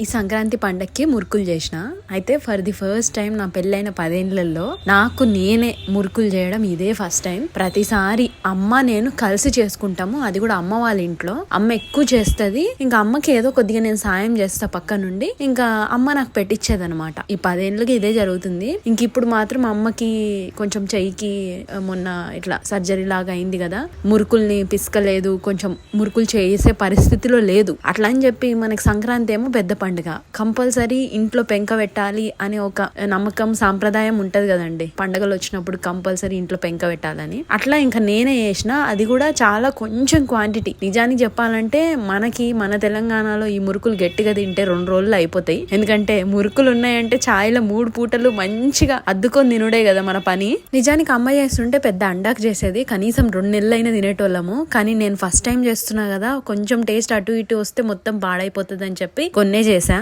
ఈ సంక్రాంతి పండక్కి మురుకులు చేసిన. అయితే ఫర్ ది ఫస్ట్ టైం నా పెళ్ళైన 10 ఏళ్లలో నాకు నేనే మురుకులు చేయడం ఇదే ఫస్ట్ టైం. ప్రతిసారి అమ్మ నేను కలిసి చేసుకుంటాము, అది కూడా అమ్మ వాళ్ళ ఇంట్లో. అమ్మ ఎక్కువ చేస్తుంది, ఇంకా అమ్మకి ఏదో కొద్దిగా నేను సాయం చేస్తా పక్క నుండి, ఇంకా అమ్మ నాకు పెట్టించేది అనమాట. ఈ 10 ఏళ్ళకి ఇదే జరుగుతుంది. ఇంక ఇప్పుడు మాత్రం అమ్మకి కొంచెం చెయ్యికి మొన్న ఇట్లా సర్జరీ లాగా అయింది కదా, మురుకుల్ని పిసకలేదు, కొంచెం మురుకులు చేసే పరిస్థితిలో లేదు. అట్లా అని చెప్పి మనకి సంక్రాంతి ఏమో పెద్ద పండుగ, కంపల్సరీ ఇంట్లో పెంక పెట్టాలి అనే ఒక నమ్మకం సాంప్రదాయం ఉంటది కదండి. పండుగలు వచ్చినప్పుడు కంపల్సరీ ఇంట్లో పెంక పెట్టాలని. అట్లా ఇంకా నేనే చేసిన, అది కూడా చాలా కొంచెం క్వాంటిటీ. నిజానికి చెప్పాలంటే మన తెలంగాణలో ఈ మురుకులు గట్టిగా తింటే 2 రోజులు అయిపోతాయి. ఎందుకంటే మురుకులు ఉన్నాయంటే ఛాయ్లో 3 పూటలు మంచిగా అద్దుకొని తినుడే కదా మన పని. నిజానికి అమ్మ చేస్తుంటే పెద్ద అండాకు చేసేది, కనీసం 2 నెలలైనా తినేటోళ్ళము. కానీ నేను ఫస్ట్ టైం చేస్తున్నా కదా, కొంచెం టేస్ట్ అటు ఇటు వస్తే మొత్తం పాడైపోతుంది అని చెప్పి కొన్నే చేశా.